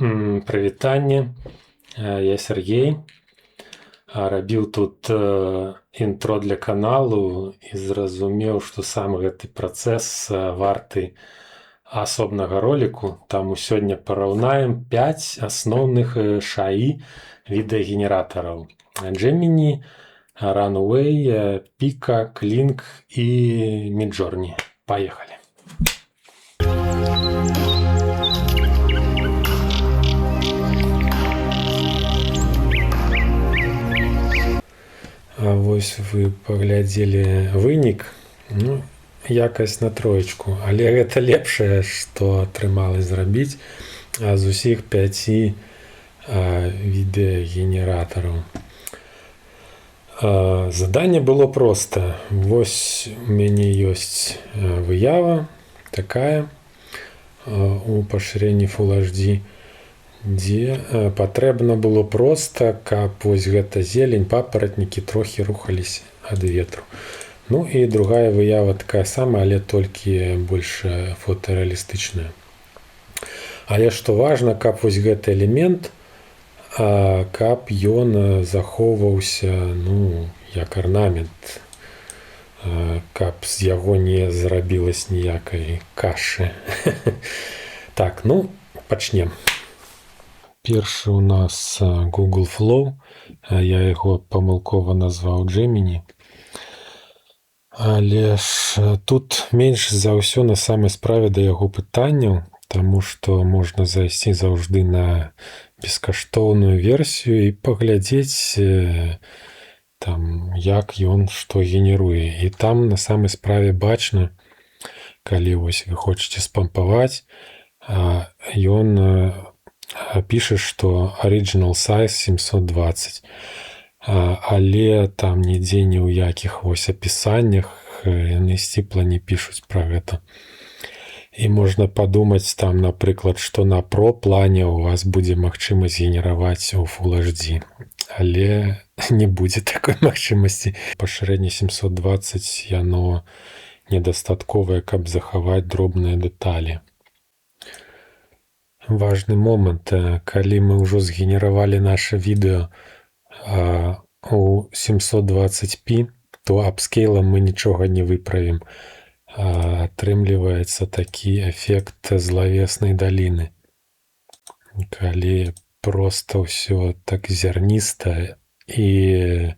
Прывітанне, я Сергей. Рабіў тут інтро для каналу і зразумеў, што сам гэты працэс варты асобнага роліку. Таму сёння параўнаем 5 асноўных шаі відэагенератараў: Gemini, Runway, Pika, Kling і Midjourney. Паехалі! Вось вы паглядзелі вынік, якасць на троечку, але гэта лепшае, што атрымалася зрабіць з усіх 5 відэагенератараў. Заданне было проста. Вось у мяне ёсць выява такая у пашырэнні Full HD, дзе патрэбна было проста, каб вось гэта зелень, папаратнікі трохі рухаліся ад ветру. Ну і другая выява такая самая, але толькі больш фотарэалістычная. Але што важна, каб вось гэты элемент, каб ён захоўваўся, як арнамент, каб з яго не зрабілася ніякай кашы. Так, пачнем. Першы у нас Google Flow, я яго памылкова назваў Gemini. Але ж тут менш за ўсё на самай справе да яго пытанняў, таму што можна зайсці заўжды на бескаштоўную версію і паглядзець, як ён што генеруе. І там на самай справе бачна, калі вось вы хочаце спампаваць, ён піша, што original size 720, але там нідзе ні ў якіх вось апісаннях яны сціпла не пішуць пра гэта. І можна падумаць там, напрыклад, што на Pro плане у вас будзе магчымасць генераваць у Full HD, але не будзе такой магчымасці. Пашырэнне 720 яно недастатковае, каб захаваць дробныя дэталі. Важны момант, калі мы ўжо згенеравалі наша відэо у 720p, то апскейлам мы нічога не выправім. Атрымліваецца такі эфект злавеснай даліны. Калі проста ўсё так зярніста і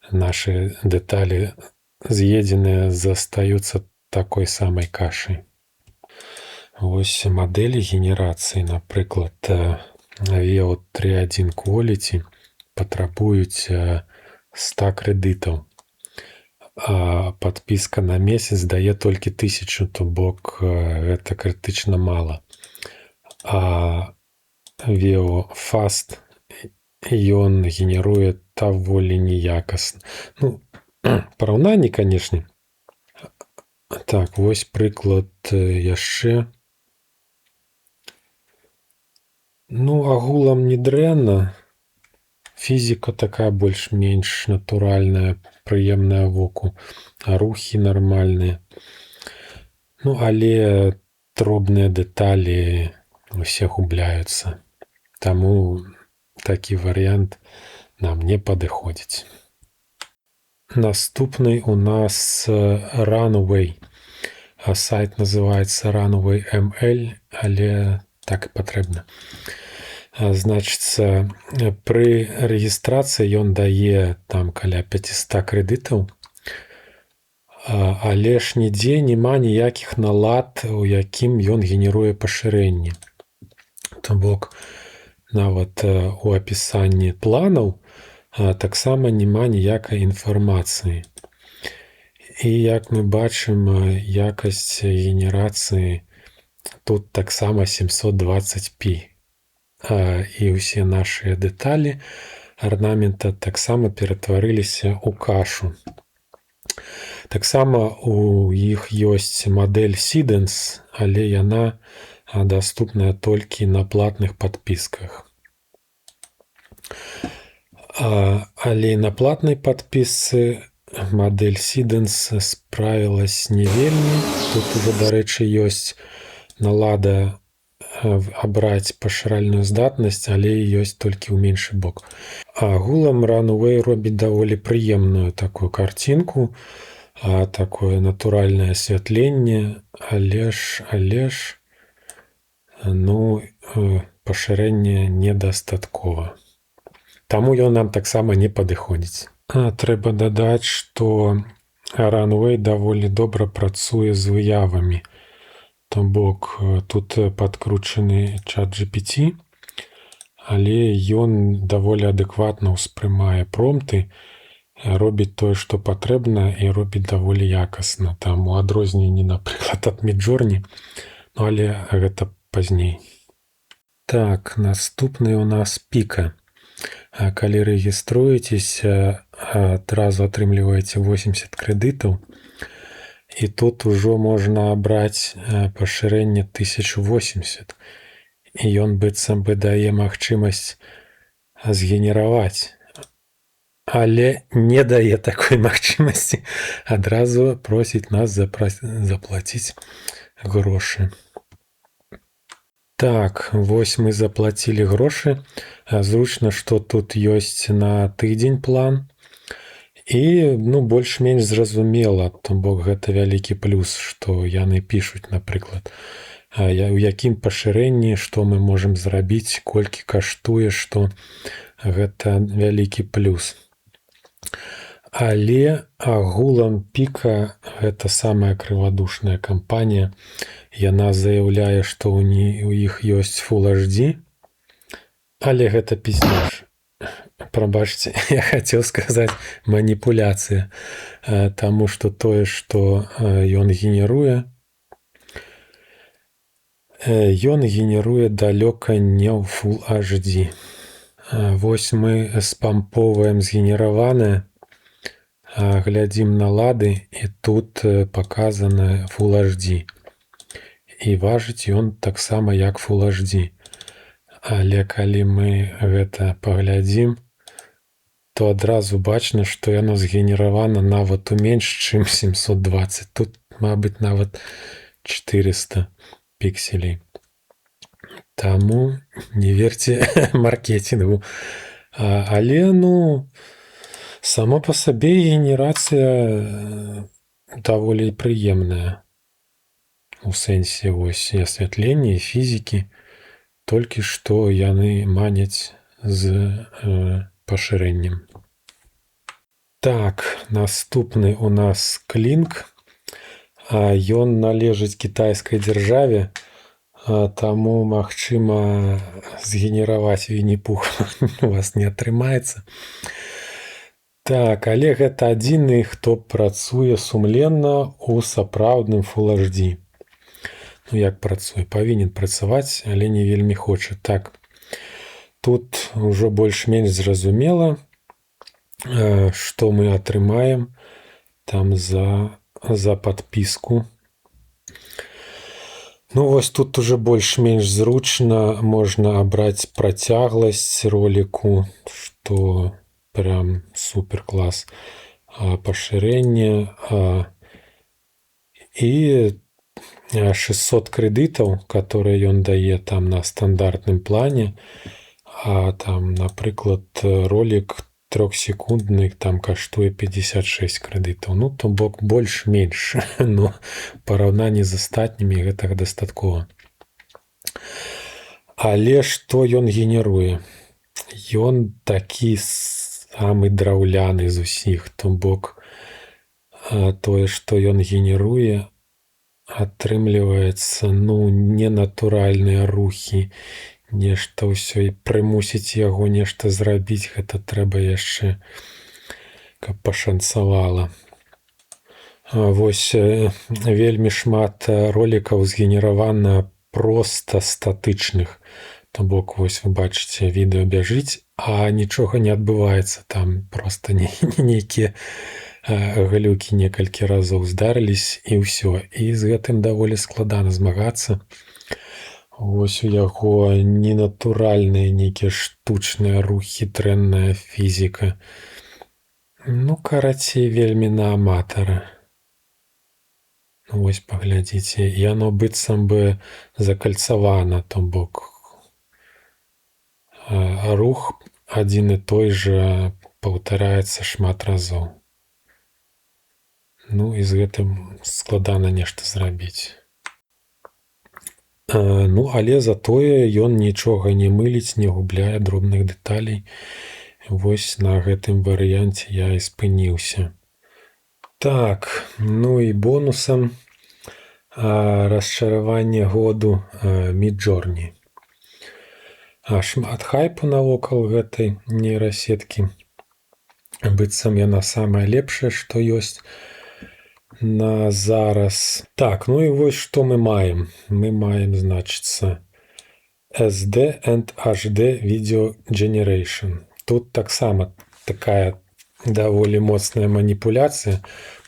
нашы дэталі з'едзеныя застаюцца такой самай кашай. Вось мадэлі генерацыі, напрыклад, Veo 3.1 Quality патрабуюць 100 крэдытаў, а падпіска на месяц дае толькі 1000, то бок гэта крытычна мала. А Veo Fast ён генеруе даволі неякасна. Параўнанні, канешне. Так, вось прыклад яшчэ. Агулам не дрэнна. Фізіка такая больш-менш натуральная, прыемная воку. Рухі нармальныя. Але дробныя дэталі усе губляюцца. Таму такі варыянт нам не падыходзіць. Наступны у нас Runway. Сайт называецца Runway ML, але так і патрэбна. Значыцца, пры рэгістрацыі ён дае там каля 500 крэдытаў, але ж нідзе няма ніякіх налад, у якім ён генеруе пашырэнні. То бок, нават у апісанні планаў таксама няма ніякай інфармацыі. І як мы бачым, якасць генерацыі тут таксама 720p. І ўсе нашыя дэталі арнамента таксама ператварыліся ў кашу. Таксама у іх ёсць мадэль Seedance, але яна даступная толькі на платных падпісках. Але на платнай падпісцы мадэль Seedance справілась не вельмі. Тут ужо, дарэчы, ёсць налада абраць пашыральную здатнасць, але ёсць толькі ў меншы бок. Агулам Runway робіць даволі прыемную такую карцінку, такое натуральнае асвятленне, але ж пашырэнне недастаткова. Таму ён нам таксама не падыходзіць. Трэба дадаць, што Runway даволі добра працуе з выявамі. То бок тут падкручаны ChatGPT, але ён даволі адэкватна ўспрымае промпты, робіць тое, што патрэбна, і робіць даволі якасна. Там у адрозненні, напрыклад, ад Midjourney, але гэта пазней. Так, наступны у нас Pika. Калі рэгіструецеся, адразу атрымліваеце 80 крэдытаў, і тут ужо можна абраць пашырэнне 1080, і ён быццам бы дае магчымасць згенераваць, але не дае такой магчымасці, адразу просіць нас заплаціць грошы. Так, вось мы заплацілі грошы. Зручна, што тут ёсць на тыдзень план, і больш-менш зразумела, то бок гэта вялікі плюс, што яны пішуць, напрыклад, у якім пашырэнні, што мы можам зрабіць, колькі каштуе, што гэта вялікі плюс. Але агулам Pika гэта самая крывадушная кампанія. Яна заяўляе, што ў іх ёсць Full HD, але гэта пізняш. Прабачце, я хацеў сказаць маніпуляцыя, таму што тое, што ён генеруе далёка не ў Full HD. Вось мы спамповаем згенераванае, глядзім на лады, і тут паказана Full HD. І важыць ён таксама як Full HD. Але калі мы гэта паглядзім, то адразу бачна, што яно згенеравана нават у менш, чым 720. Тут, мабыць, нават 400 пікселей. Таму не верце маркетингу. Але, само па сабе генерацыя даволі прыемная. У сэнсе вось і асвятлення, і фізікі, толькі што яны маняць з пашырэннем. Так, наступны у нас Kling. Ён належыць кітайскай дзяржаве, таму, магчыма, згенераваць Вінні-Пух у вас не атрымаецца. Так, але гэта адзіны, хто працуе сумленна ў сапраўдным Full HD. Як працуе? Павінен працаваць, але не вельмі хоча. Так, тут ужо больш-менш зразумела, што мы атрымаем там за падпіску. Вось тут уже больш-менш зручна, можна абраць працягласць роліку, што прям супер клас. Пашырэнне і 600 крэдытаў, которые ён дае там на стандартным плане, там, напрыклад, ролик 3-секундны там каштуе 56 крэдытаў. То бок больш-менш, но параўнанні з астатнімі гэтага дастаткова. Але што ён генеруе? Ён такі самы драўляны з усіх, то бок тое, што ён генеруе, атрымліваецца, ненатуральныя рухі, нешта ўсё, і прымусіць яго нешта зрабіць, гэта трэба яшчэ, каб пашанцавала. Вось вельмі шмат ролікаў згенеравана проста статычных, то бок, вось вы бачыце, відэо бяжыць, а нічога не адбываецца, там проста нейкія глюкі некалькі разоў здарылись, і ўсё. І з гэтым даволі складана змагацца. Вось у яго ненатуральныя нейкія штучныя рухі, дрэнная фізіка. Карацей, вельмі на аматара. Вось паглядзіце, яно быццам бы закальцавана, то бок рух адзін і той жа паўтараецца шмат разоў. Ну і з гэтым складана нешта зрабіць. Ну, але затое ён нічога не мыліць, не губляе дробных дэталей. Вось на гэтым варыянце я і спыніўся. Так, ну і бонусам расчараванне году Midjourney. Шмат хайпу навокал гэтай нейрасеткі. Быццам яна самая лепшая, што ёсць на зараз. Так, ну і вось што мы маем. Мы маем, значыцца, SD and HD Video Generation. Тут таксама такая даволі моцная маніпуляцыя.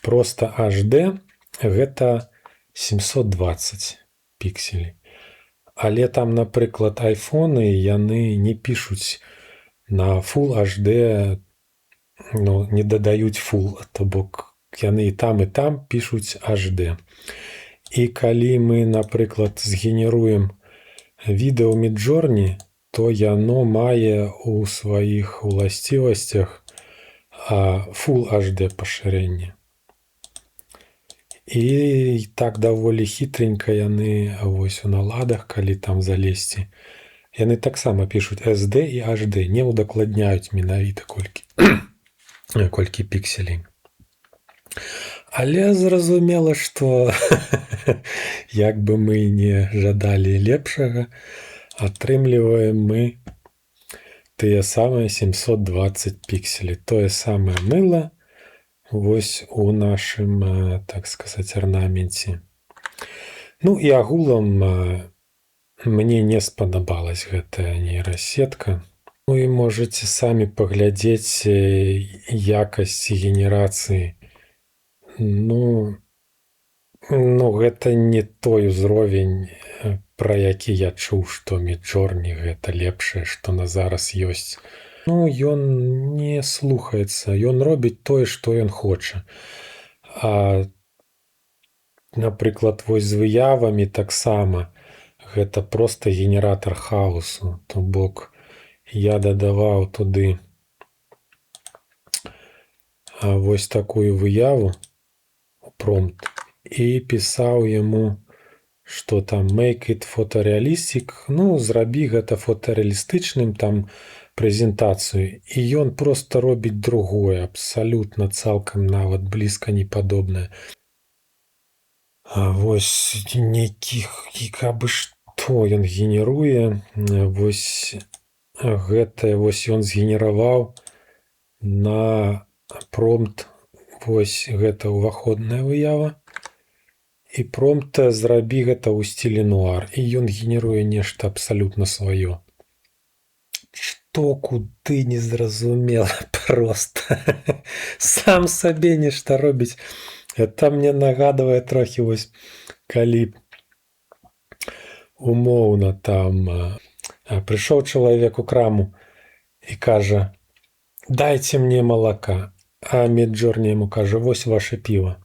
Просто HD гэта 720 пікселей. Але там, напрыклад, айфоны, яны не пішуць на Full HD, ну, не дадаюць Full, то бок яны і там пішуць HD. І калі мы, напрыклад, згенеруем відэо Midjourney, то яно мае у сваіх уласцівасцях Full HD пашырэнне. І так даволі хітренька яны вось у наладах, калі там залезці. Яны таксама пішуць SD і HD, не ўдакладняюць менавіта колькі пікселей. Але зразумела, што як бы мы не жадалі лепшага, атрымліваем мы тыя самыя 720 пікселей. Тое самае мыла вось у нашым, так сказаць, арнаменце. Ну і агулам мне не спадабалась гэтая нейрасетка. Ну і можаце самі паглядзець якасць генерацыі. Ну, гэта не той узровень, пра які я чуў, што Midjourney гэта лепшае, што на зараз ёсць. Ну, ён не слухаецца, ён робіць тое, што ён хоча. Напрыклад, вось з выявамі таксама гэта проста генератар хаосу. То бок я дадаваў туды вось такую выяву, промпт, і пісаў яму, што там make it photorealistic, ну, зрабі гэта фотарэалістычным, там, прэзентацыю. І ён проста робіць другое, абсалютна цалкам нават блізка не падобнае. Вось нейкіх, абы што ён генеруе, вось гэтае, вось ён згенераваў на промпт, вось гэта ўваходная выява, і промпт зрабі гэта ў стілі нуар, і ён генеруе нешта абсалютна сваё. Што куды незразумела проста. Сам сабе нешта робіць. Это мне нагадвае трохі вось, калі умоўна там прыйшоў чалавек у краму і кажа: дайце мне малака. А Midjourney яму кажа: вось ваше піва.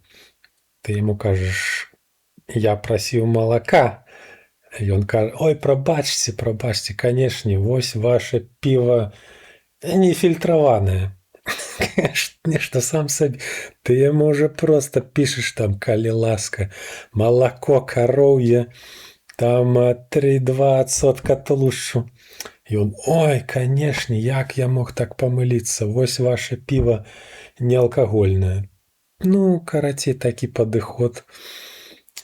Ты яму кажаш: я прасіў малака. Ён кажа: ой, прабачце, канешне, вось ваше піва нефільтраванае. Нешта сам сабе. Ты яму уже проста пішаш там, калі ласка, малако кароўе, там 3,2% тлушчу. Ён: ой, канешне, як я мог так памыліцца, вось ваше піва неалкагольнае. Ну, карацей, такі падыход.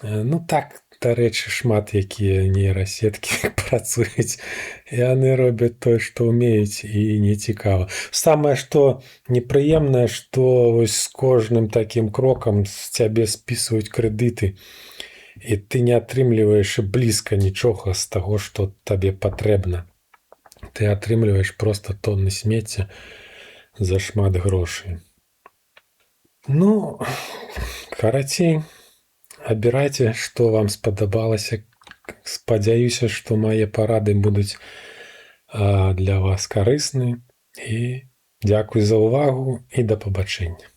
Ну так, дарэчы, шмат якія нейрасеткі працуюць. Яны робяць тое, што ўмеюць, і не цікава. Самае, што непрыемнае, што вось з кожным такім крокам з цябе спісваюць крэдыты, і ты не атрымліваеш блізка нічога з таго, што табе патрэбна. Ты атрымліваеш проста тонны смецця за шмат грошай. Ну, карацей, абірайце, што вам спадабалася. Спадзяюся, што мае парады будуць для вас карысны. І дзякуй за ўвагу і да пабачэння.